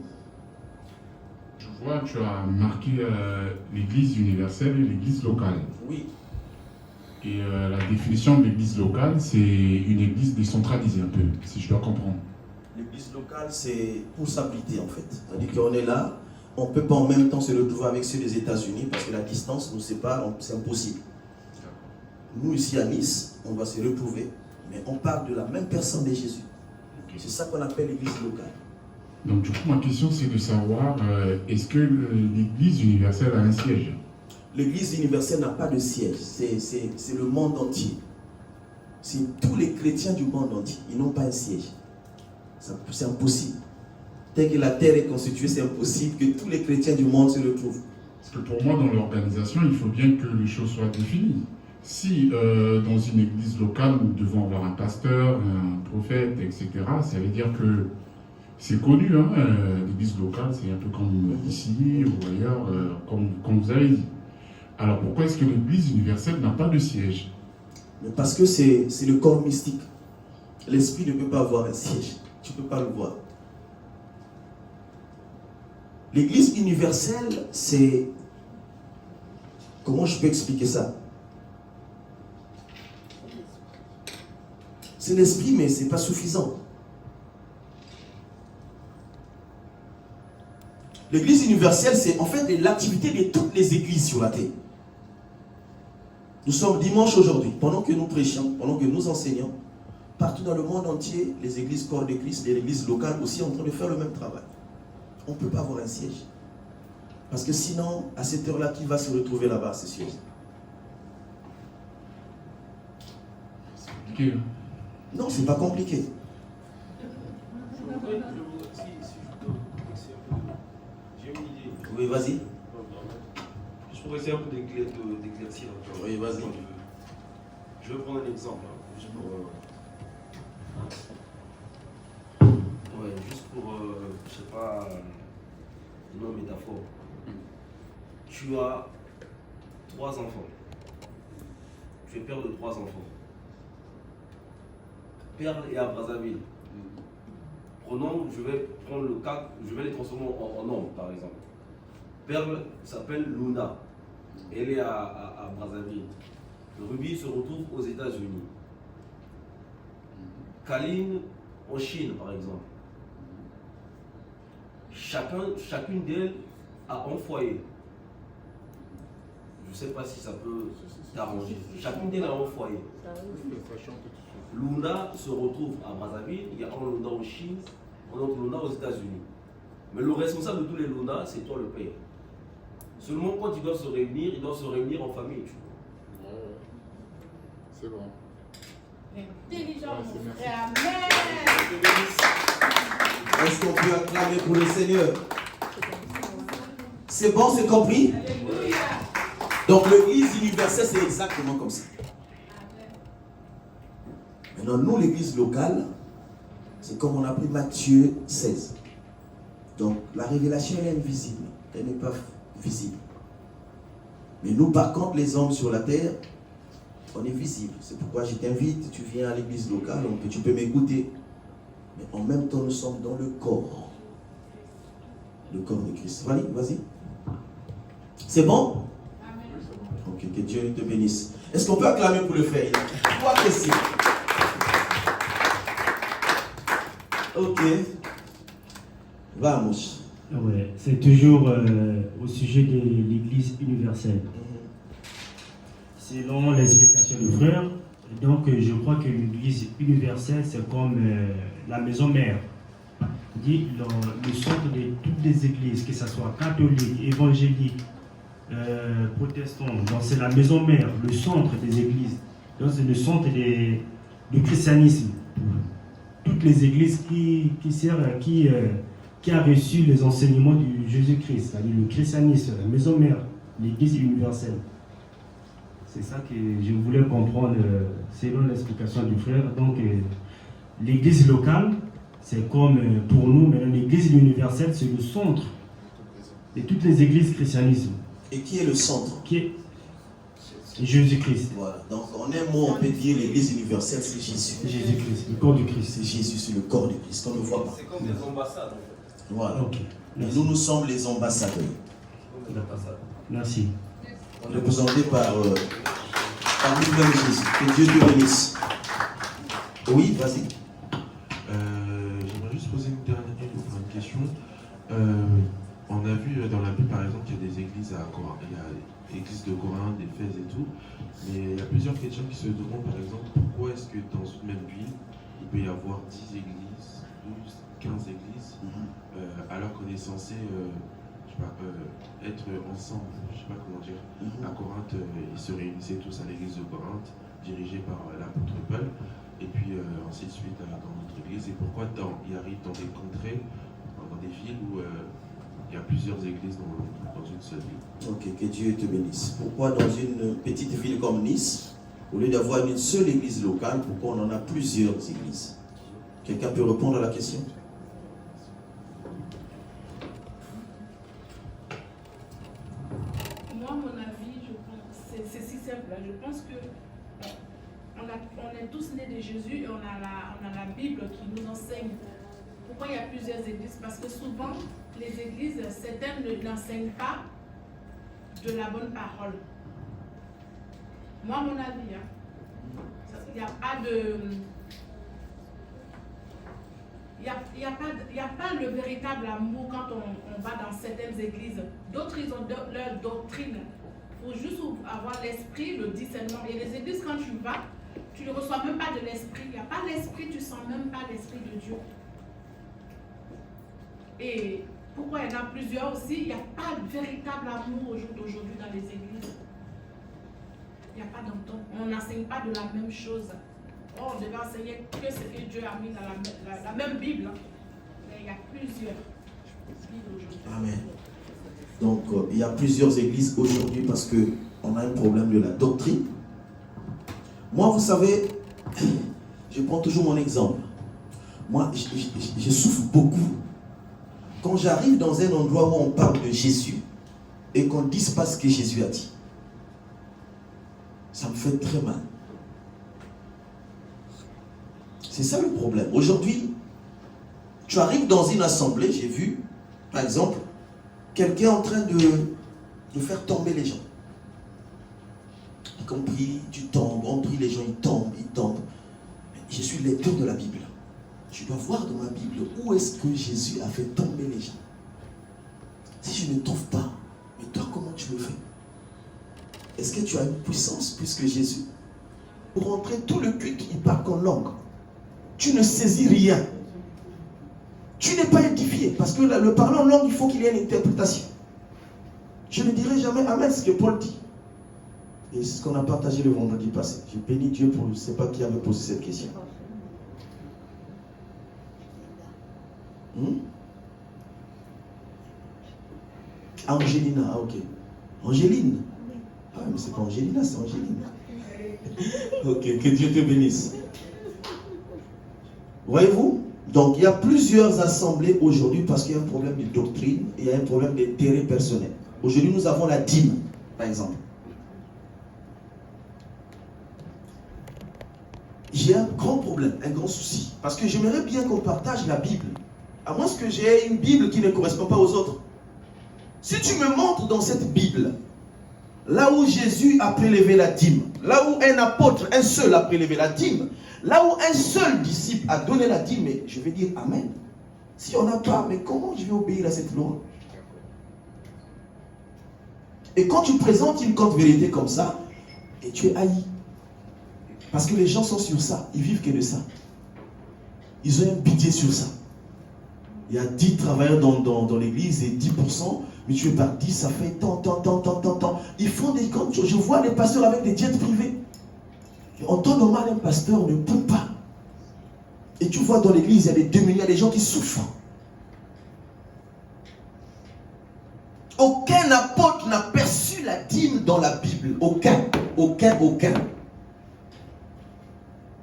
Je vois, tu as marqué l'église universelle et l'église locale. Oui. Et la définition de l'église locale, c'est une église décentralisée un peu, si je dois comprendre. L'église locale, c'est pour s'abriter en fait. C'est-à-dire qu'on est là, on ne peut pas en même temps se retrouver avec ceux des États-Unis parce que la distance nous sépare, c'est impossible. Nous ici à Nice, on va se retrouver, mais on parle de la même personne de Jésus. Okay. C'est ça qu'on appelle l'église locale. Donc du coup, ma question c'est de savoir, est-ce que l'église universelle a un siège? L'église universelle n'a pas de siège, c'est le monde entier. C'est tous les chrétiens du monde entier, ils n'ont pas un siège. C'est impossible. Tel que la terre est constituée, c'est impossible que tous les chrétiens du monde se retrouvent. Parce que pour moi, dans l'organisation, il faut bien que les choses soient définies. Si dans une église locale, nous devons avoir un pasteur, un prophète, etc., ça veut dire que c'est connu, hein, l'église locale, c'est un peu comme ici ou ailleurs, comme vous avez dit. Alors pourquoi est-ce que l'église universelle n'a pas de siège? Mais parce que c'est le corps mystique. L'esprit ne peut pas avoir un siège. Tu ne peux pas le voir. L'église universelle, c'est... Comment je peux expliquer ça? C'est l'esprit, mais ce n'est pas suffisant. L'église universelle, c'est en fait l'activité de toutes les églises sur la terre. Nous sommes dimanche aujourd'hui, pendant que nous prêchons, pendant que nous enseignons, partout dans le monde entier, les églises corps de Christ, les églises locales aussi en train de faire le même travail. On ne peut pas avoir un siège. Parce que sinon, à cette heure-là, qui va se retrouver là-bas, c'est sûr. C'est compliqué. Non, c'est pas compliqué. J'ai une idée. Oui, vas-y. Je pourrais essayer un peu d'éclaircir. Oui, vas-y. Je vais prendre un exemple. Juste pour, je sais pas, une métaphore. Tu as 3 enfants. Tu es père de 3 enfants. Perle et à Brazzaville. Prenons, je vais prendre le cas, je vais les transformer en nom, par exemple. Perle s'appelle Luna. Elle est à Brazzaville. Ruby se retrouve aux États-Unis. Kaline en Chine, par exemple. Chacune d'elles a un foyer. Je ne sais pas si ça peut t'arranger. Chacune d'elles a un foyer. Luna se retrouve à Brazzaville, il y a un Luna en Chine, un autre Luna aux États-Unis. Mais le responsable de tous les Luna, c'est toi le père. Seulement quand ils doivent se réunir en famille. Tu vois. Ouais. C'est bon. Intelligent, mon frère. Amen. Est-ce qu'on peut acclamer pour le Seigneur? C'est bon, c'est compris? Alléluia. Donc l'église universelle, c'est exactement comme ça. Maintenant, nous, l'église locale, c'est comme on a pris Matthieu 16. Donc la révélation, elle est invisible. Elle n'est pas visible. Mais nous, par contre, les hommes sur la terre, on est visible. C'est pourquoi je t'invite, tu viens à l'église locale, tu peux m'écouter. Mais en même temps, nous sommes dans le corps. Le corps de Christ. Vas-y. C'est bon? Ok, que Dieu te bénisse. Est-ce qu'on peut acclamer pour le frère? Il a 3 questions. Ok. Vamos. Ouais, c'est toujours au sujet de l'Église universelle. Selon l'explication du frère, donc je crois que l'Église universelle, c'est comme la maison mère. Dit le centre de toutes les églises, que ce soit catholique, évangélique, protestant. Donc c'est la maison mère, le centre des églises. Donc c'est le centre du christianisme. Toutes les églises qui a reçu les enseignements du Jésus-Christ, c'est-à-dire le christianisme, la maison mère, l'église universelle. C'est ça que je voulais comprendre selon l'explication du frère. Donc l'église locale, c'est comme pour nous, mais l'église universelle, c'est le centre de toutes les églises christianisme. Et qui est le centre? Qui est Jésus-Christ. Voilà. Donc en un mot, on peut dire l'église universelle, c'est Jésus. C'est Jésus-Christ, le corps du Christ. C'est Jésus, c'est le corps du Christ. On ne voit pas. C'est comme des ambassades en fait. Voilà. Ok. Et nous sommes les ambassadeurs. Merci. Représentés par nous-mêmes Jésus. Que Dieu te bénisse. Oui, vas-y. J'aimerais juste poser une question. On a vu dans la Bible, par exemple, qu'il y a des églises à Corinthe, il y a l'église de Corinthe, d'Éphèse et tout, mais il y a plusieurs chrétiens qui se demandent, par exemple, pourquoi est-ce que dans une même ville, il peut y avoir 10 églises, 12, 15 églises, alors qu'on est censé, être ensemble, je sais pas comment dire. À Corinthe, ils se réunissaient tous à l'église de Corinthe, dirigée par l'apôtre Paul, et puis ainsi de suite dans notre église. Et pourquoi il arrive dans des contrées, dans des villes où il y a plusieurs églises dans une seule ville. Ok, que Dieu te bénisse. Pourquoi dans une petite ville comme Nice, au lieu d'avoir une seule église locale, pourquoi on en a plusieurs églises? Quelqu'un peut répondre à la question? Moi, mon avis, je pense, c'est si simple. Je pense que on est tous nés de Jésus et on a la Bible qui nous enseigne. Pourquoi il y a plusieurs églises? Parce que souvent, les églises, certaines n'enseignent pas de la bonne parole. Moi, mon avis, il n'y a pas de... Il n'y a pas le véritable amour quand on va dans certaines églises. D'autres, ils ont leur doctrine. Il faut juste avoir l'esprit, le discernement. Et les églises, quand tu vas, tu ne reçois même pas de l'esprit. Il n'y a pas l'esprit, tu ne sens même pas l'esprit de Dieu. Et pourquoi il y en a plusieurs aussi? Il n'y a pas de véritable amour au jour d'aujourd'hui dans les églises. Il n'y a pas d'entente. On n'enseigne pas de la même chose. On devait enseigner que ce que Dieu a mis dans la même Bible. Mais il y a plusieurs Bibles aujourd'hui. Amen. Donc, il y a plusieurs églises aujourd'hui parce qu'on a un problème de la doctrine. Moi, vous savez, je prends toujours mon exemple. Moi, je souffre beaucoup. Quand j'arrive dans un endroit où on parle de Jésus et qu'on ne dise pas ce que Jésus a dit, ça me fait très mal. C'est ça le problème. Aujourd'hui, tu arrives dans une assemblée, j'ai vu, par exemple, quelqu'un en train de faire tomber les gens. Y compris, tu tombes, on prie, les gens, ils tombent. Je suis lecteur de la Bible. Je dois voir dans ma Bible où est-ce que Jésus a fait tomber les gens. Si je ne trouve pas, mais toi, comment tu le fais? Est-ce que tu as une puissance plus que Jésus? Pour rentrer tout le culte, il parle en langue. Tu ne saisis rien. Tu n'es pas édifié. Parce que le parler en langue, il faut qu'il y ait une interprétation. Je ne dirai jamais Amen, ce que Paul dit. Et c'est ce qu'on a partagé le vendredi passé. J'ai béni Dieu pour, je ne sais pas qui avait posé cette question. Angelina, ok. Angéline. Ah, mais c'est pas Angelina, c'est Angéline. Ok, que Dieu te bénisse. Voyez-vous? Donc, il y a plusieurs assemblées aujourd'hui parce qu'il y a un problème de doctrine et il y a un problème d'intérêt personnel. Aujourd'hui, nous avons la dîme, par exemple. J'ai un grand problème, un grand souci. Parce que j'aimerais bien qu'on partage la Bible. À moins que j'ai une Bible qui ne correspond pas aux autres. Si tu me montres dans cette Bible, là où Jésus a prélevé la dîme, là où un apôtre, un seul a prélevé la dîme, là où un seul disciple a donné la dîme, je vais dire Amen. Si on n'a pas, mais comment je vais obéir à cette loi? Et quand tu présentes une courte vérité comme ça, et tu es haï. Parce que les gens sont sur ça, ils vivent que de ça. Ils ont un budget sur ça. Il y a 10 travailleurs dans l'église et 10%, mais tu es par 10, ça fait tant. Ils font des comptes. Je vois des pasteurs avec des jets privés. En temps normal, un pasteur ne peut pas. Et tu vois dans l'église, il y a des démunis, il y a des gens qui souffrent. Aucun apôtre n'a perçu la dîme dans la Bible. Aucun.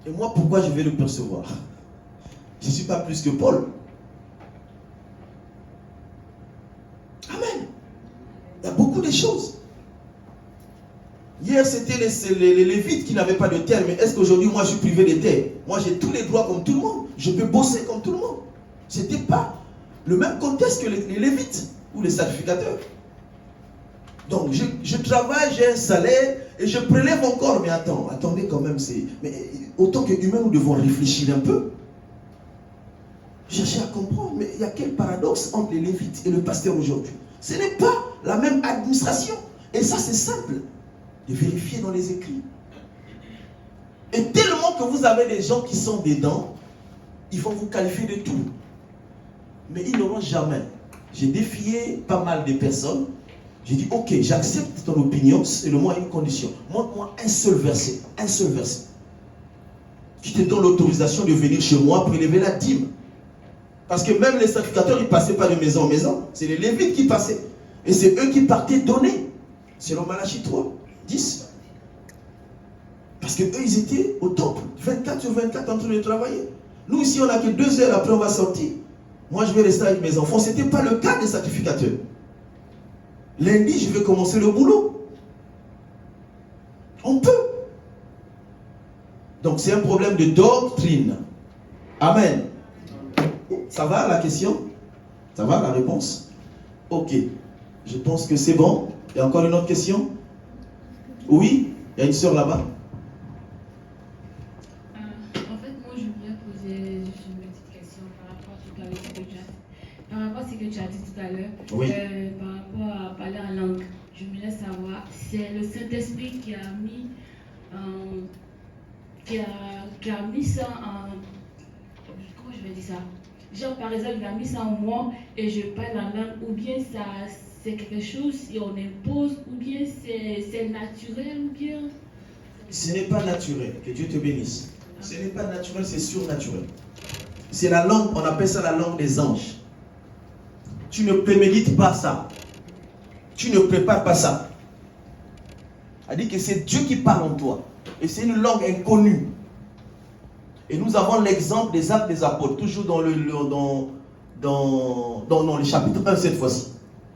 Et moi, pourquoi je vais le percevoir? Je ne suis pas plus que Paul. Amen. Il y a beaucoup de choses. Hier, c'était les Lévites qui n'avaient pas de terre. Mais est-ce qu'aujourd'hui, moi, je suis privé de terre? Moi, j'ai tous les droits comme tout le monde. Je peux bosser comme tout le monde. C'était pas le même contexte que les Lévites ou les sacrificateurs. Donc je travaille, j'ai un salaire et je prélève encore. Mais attendez quand même, mais autant qu'humains, nous devons réfléchir un peu. Chercher à comprendre, mais il y a quel paradoxe entre les Lévites et le pasteur aujourd'hui? Ce n'est pas la même administration. Et ça, c'est simple de vérifier dans les écrits. Et tellement que vous avez des gens qui sont dedans, ils vont vous qualifier de tout. Mais ils n'auront jamais. J'ai défié pas mal de personnes. J'ai dit, ok, j'accepte ton opinion, seulement à une condition. Montre-moi un seul verset. Un seul verset. Qui te donne l'autorisation de venir chez moi pour élever la dîme. Parce que même les sacrificateurs, ils ne passaient pas de maison en maison. C'est les Lévites qui passaient. Et c'est eux qui partaient donner. Selon Malachie 3, 10. Parce qu'eux, ils étaient au temple, 24 sur 24 en train de travailler. Nous, ici, on n'a que 2 heures, après on va sortir. Moi, je vais rester avec mes enfants. Ce n'était pas le cas des sacrificateurs. Lundi, je vais commencer le boulot. On peut. Donc, c'est un problème de doctrine. Amen. Ça va la question? Ça va la réponse? Ok. Je pense que c'est bon. Il y a encore une autre question? Oui? Il y a une sœur là-bas. En fait, moi, je voulais poser juste une petite question par rapport à ce que tu as dit tout à l'heure. Oui. Par rapport à parler en langue. Je voulais savoir, c'est le Saint-Esprit qui a mis qui a mis ça en... Comment je vais dire ça? Genre, par exemple, il a mis ça en moi et je parle en langue, ou bien ça, c'est quelque chose si on impose, ou bien c'est naturel, ou bien... Ce n'est pas naturel, que Dieu te bénisse. Ce n'est pas naturel, c'est surnaturel. C'est la langue, on appelle ça la langue des anges. Tu ne prémédites pas ça. Tu ne prépares pas ça. C'est-à-dire que c'est Dieu qui parle en toi. Et c'est une langue inconnue. Et nous avons l'exemple des Actes des Apôtres, toujours dans le chapitre 1 cette fois-ci.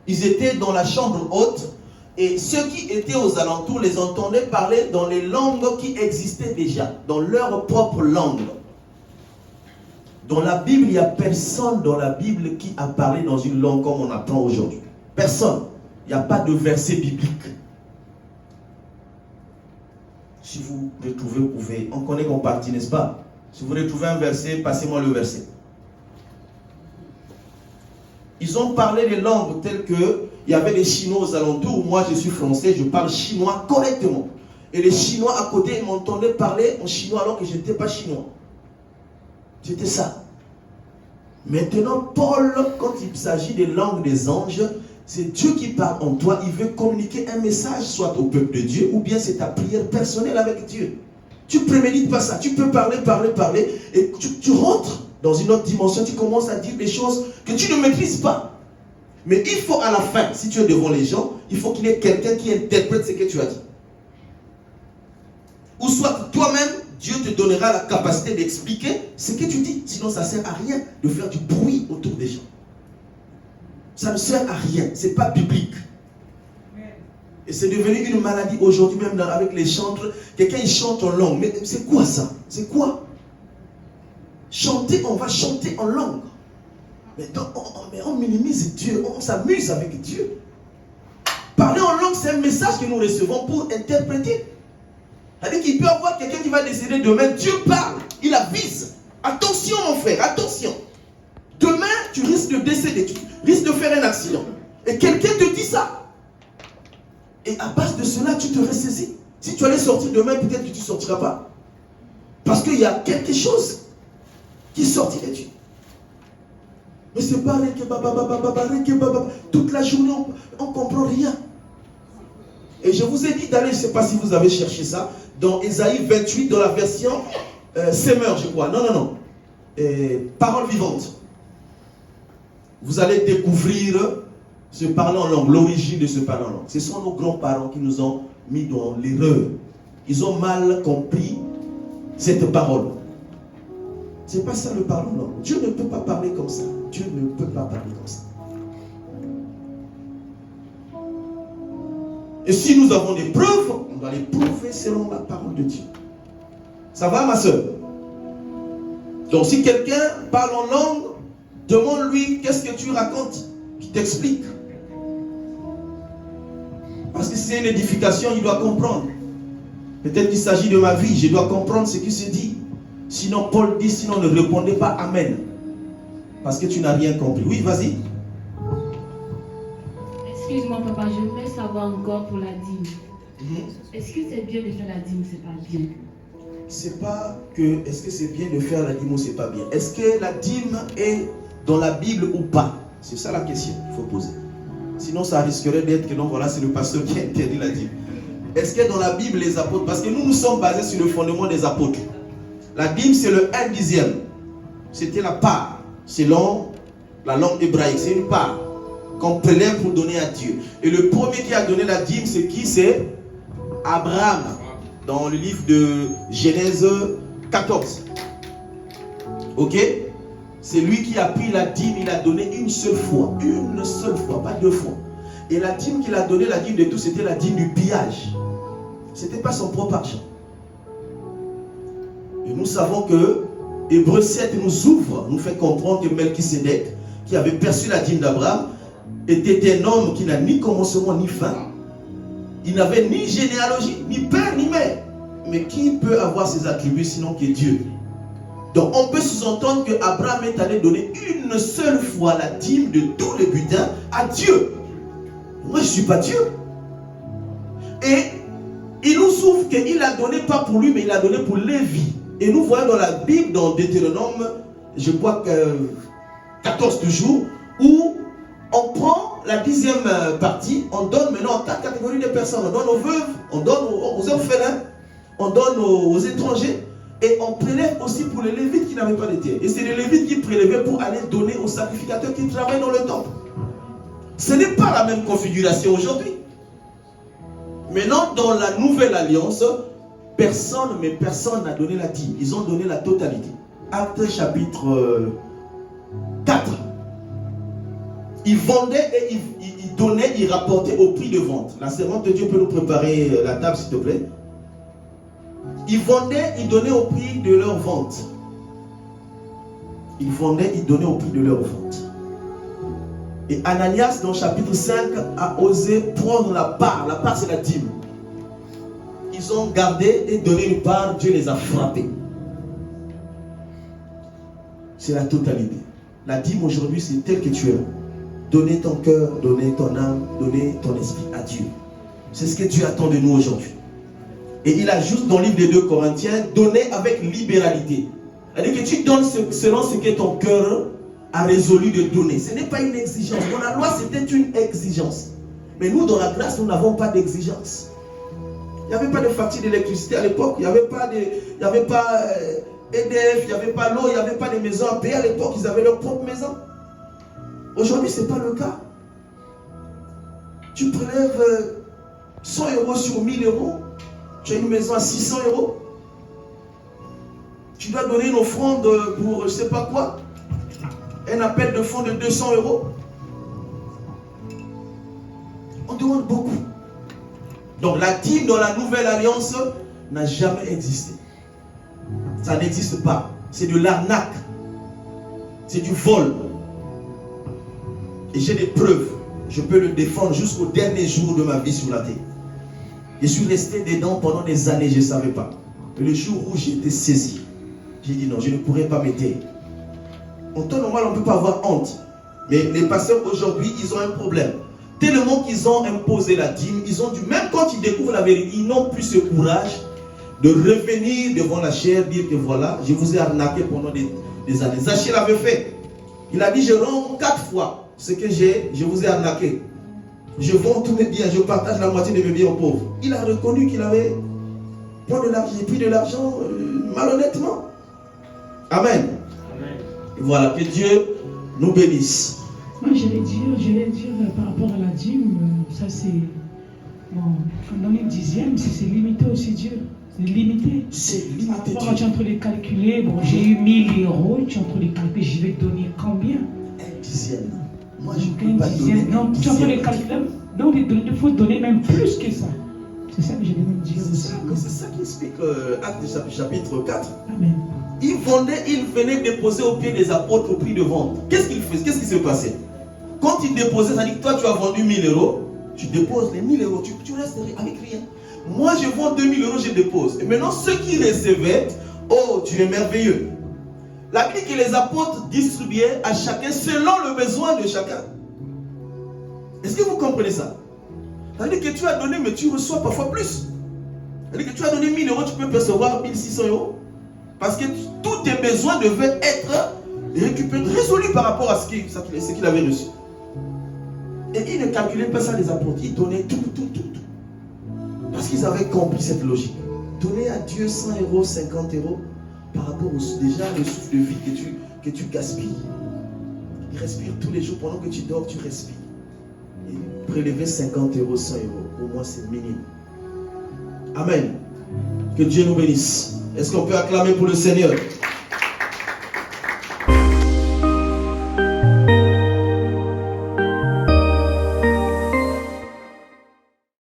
Ils étaient dans la chambre haute et ceux qui étaient aux alentours les entendaient parler dans les langues qui existaient déjà, dans leur propre langue. Dans la Bible, il n'y a personne dans la Bible qui a parlé dans une langue comme on apprend aujourd'hui. Personne. Il n'y a pas de verset biblique. Si vous retrouvez, vous pouvez. On connaît qu'on partit, n'est-ce pas? Si vous retrouvez un verset, passez-moi le verset. Ils ont parlé des langues telles que il y avait des Chinois aux alentours. Moi, je suis français, je parle chinois correctement. Et les Chinois à côté m'entendaient parler en chinois alors que je n'étais pas chinois. C'était ça. Maintenant, Paul, quand il s'agit des langues des anges, c'est Dieu qui parle en toi. Il veut communiquer un message, soit au peuple de Dieu, ou bien c'est ta prière personnelle avec Dieu. Tu ne prémédites pas ça. Tu peux parler, et tu rentres dans une autre dimension. Tu commences à dire des choses que tu ne maîtrises pas. Mais il faut à la fin, si tu es devant les gens, il faut qu'il y ait quelqu'un qui interprète ce que tu as dit. Ou soit toi-même, Dieu te donnera la capacité d'expliquer ce que tu dis. Sinon, ça ne sert à rien de faire du bruit autour des gens. Ça ne sert à rien. Ce n'est pas biblique. Et c'est devenu une maladie aujourd'hui, même avec les chantres. Quelqu'un il chante en langue. Mais c'est quoi ça? C'est quoi? Chanter, on va chanter en langue. Mais on minimise Dieu. On s'amuse avec Dieu. Parler en langue, c'est un message que nous recevons pour interpréter. C'est-à-dire qu'il peut y avoir quelqu'un qui va décider demain, Dieu parle, il avise. Attention mon frère, attention. Demain, tu risques de décéder, tu risques de faire un accident. Et quelqu'un te dit ça. Et à base de cela, tu te ressaisis. Si tu allais sortir demain, peut-être que tu ne sortiras pas. Parce qu'il y a quelque chose qui sortirait de Dieu. Mais c'est pas toute la journée, on ne comprend rien. Et je vous ai dit d'aller, je ne sais pas si vous avez cherché ça, dans Ésaïe 28, dans la version Semeur, je crois. Non. Parole vivante. Vous allez découvrir ce parler en langue, l'origine de ce parler en langue. Ce sont nos grands-parents qui nous ont mis dans l'erreur. Ils ont mal compris cette parole. C'est pas ça le parler en langue. Dieu ne peut pas parler comme ça. Dieu ne peut pas parler comme ça. Et si nous avons des preuves, on doit les prouver selon la parole de Dieu. Ça va, ma soeur? Donc si quelqu'un parle en langue, Demande-lui qu'est-ce que tu racontes, qu'il t'explique. Parce que si c'est une édification, il doit comprendre. Peut-être qu'il s'agit de ma vie, je dois comprendre ce qui se dit. Sinon, Paul dit, sinon ne répondez pas Amen. Parce que tu n'as rien compris. Oui, vas-y. Excuse-moi papa, je voudrais savoir encore pour la dîme. Est-ce que c'est bien de faire la dîme, c'est pas bien? C'est pas que est-ce que c'est bien de faire la dîme ou c'est pas bien. Est-ce que la dîme est dans la Bible ou pas? C'est ça la question qu'il faut poser. Sinon ça risquerait d'être que non, voilà, c'est le pasteur qui a interdit la dîme. Est-ce que dans la Bible les apôtres, parce que nous sommes basés sur le fondement des apôtres. La dîme c'est le 1/10. C'était la part, selon la langue hébraïque, c'est une part qu'on prélève pour donner à Dieu. Et le premier qui a donné la dîme, c'est qui? C'est Abraham, dans le livre de Genèse 14. Ok? C'est lui qui a pris la dîme, il a donné une seule fois, pas deux fois. Et la dîme qu'il a donnée, la dîme de tout, c'était la dîme du pillage. C'était pas son propre argent. Et nous savons que Hébreux 7 nous ouvre, nous fait comprendre que Melchisédek, qui avait perçu la dîme d'Abraham, était un homme qui n'a ni commencement ni fin. Il n'avait ni généalogie, ni père, ni mère. Mais qui peut avoir ses attributs sinon que Dieu? Donc on peut sous-entendre que Abraham est allé donner une seule fois la dîme de tous les butins à Dieu. Moi je ne suis pas Dieu. Et il nous ouvre qu'il a donné pas pour lui, mais il a donné pour Lévi. Et nous voyons dans la Bible, dans Deutéronome, je crois que 14 toujours, où on prend la 10e partie, on donne maintenant 4 catégories de personnes. On donne aux veuves, on donne aux orphelins, on donne aux étrangers, et on prélève aussi pour les Lévites qui n'avaient pas de terre. Et c'est les Lévites qui prélevaient pour aller donner aux sacrificateurs qui travaillent dans le temple. Ce n'est pas la même configuration aujourd'hui. Maintenant, dans la nouvelle alliance, personne n'a donné la dîme. Ils ont donné la totalité. Actes chapitre 4. Ils vendaient et ils donnaient, ils rapportaient au prix de vente. La servante de Dieu peut nous préparer la table, s'il te plaît. Ils vendaient, ils donnaient au prix de leur vente. Ils vendaient, ils donnaient au prix de leur vente. Et Ananias, dans le chapitre 5, a osé prendre la part. La part, c'est la dîme. Ils ont gardé et donné une part, Dieu les a frappés. C'est la totalité. La dîme aujourd'hui, c'est tel que tu es. Donner ton cœur, donner ton âme, donner ton esprit à Dieu. C'est ce que Dieu attend de nous aujourd'hui. Et il ajoute dans le livre des 2 Corinthiens, donner avec libéralité. C'est-à-dire que tu donnes selon ce que ton cœur a résolu de donner. Ce n'est pas une exigence. Dans la loi, c'était une exigence. Mais nous, dans la grâce, nous n'avons pas d'exigence. Il n'y avait pas de facture d'électricité à l'époque. Il n'y avait pas EDF, il n'y avait pas l'eau, il n'y avait pas de maisons à payer à l'époque. Ils avaient leur propre maison. Aujourd'hui, ce n'est pas le cas. Tu prélèves 100 € sur 1000 €. Tu as une maison à 600 €. Tu dois donner une offrande pour je ne sais pas quoi. Un appel de fonds de 200 €. On demande beaucoup. Donc la dîme dans la nouvelle alliance n'a jamais existé. Ça n'existe pas. C'est de l'arnaque. C'est du vol. Et j'ai des preuves. Je peux le défendre jusqu'au dernier jour de ma vie sur la terre. Je suis resté dedans pendant des années, je ne savais pas. Et le jour où j'ai été saisi, j'ai dit non, je ne pourrais pas m'aider. En temps normal, on ne peut pas avoir honte. Mais les pasteurs aujourd'hui, ils ont un problème. Tellement qu'ils ont imposé la dîme, ils ont dû, même quand ils découvrent la vérité, ils n'ont plus ce courage de revenir devant la chair, dire que voilà, je vous ai arnaqué pendant des années. Zaché l'avait fait. Il a dit, je rends 4 fois ce que j'ai, je vous ai arnaqué. Je vends tous mes biens, je partage la moitié de mes biens aux pauvres. Il a reconnu qu'il avait pris de l'argent malhonnêtement. Amen. Amen. Voilà, que Dieu nous bénisse. Moi, je vais dire par rapport à la dîme, ça c'est. Bon, quand on est 10e, c'est limité aussi Dieu. C'est limité. C'est limité. Quand tu es en train de calculer, bon, j'ai eu 1000 €, tu es en train de calculer, je vais donner combien? 1/10. Moi, je ne peux pas donner. Non, tu es en train de calculer. Donc, il faut donner même plus que ça. C'est ça que je vais me dire aussi. C'est ça qui explique Actes chapitre 4. Amen. il vendait, il venait déposer au pied des apôtres au prix de vente. Qu'est-ce qu'il faisait? Qu'est-ce qui se passait? Quand il déposait, ça dit que toi tu as vendu 1000 euros, tu déposes les 1000 euros, tu restes avec rien. Moi je vends 2000 euros, je dépose. Et maintenant ceux qui recevaient, oh Dieu est merveilleux. La Bible dit que les apôtres distribuaient à chacun selon le besoin de chacun. Est-ce que vous comprenez ça? C'est-à-dire que tu as donné, mais tu reçois parfois plus. C'est-à-dire que tu as donné 1000 euros, tu peux percevoir 1600 euros. Parce que tous tes besoins devaient être récupérés, résolus par rapport à ce qu'il avait reçu. Et ils ne calculaient pas ça, les apôtres. Ils donnaient tout. Parce qu'ils avaient compris cette logique. Donner à Dieu 100 euros, 50 euros, par rapport déjà le souffle de vie que tu gaspilles. Il respire tous les jours, pendant que tu dors, tu respires. Et prélever 50 euros, 100 euros, pour moi c'est minime. Amen. Que Dieu nous bénisse. Est-ce qu'on peut acclamer pour le Seigneur?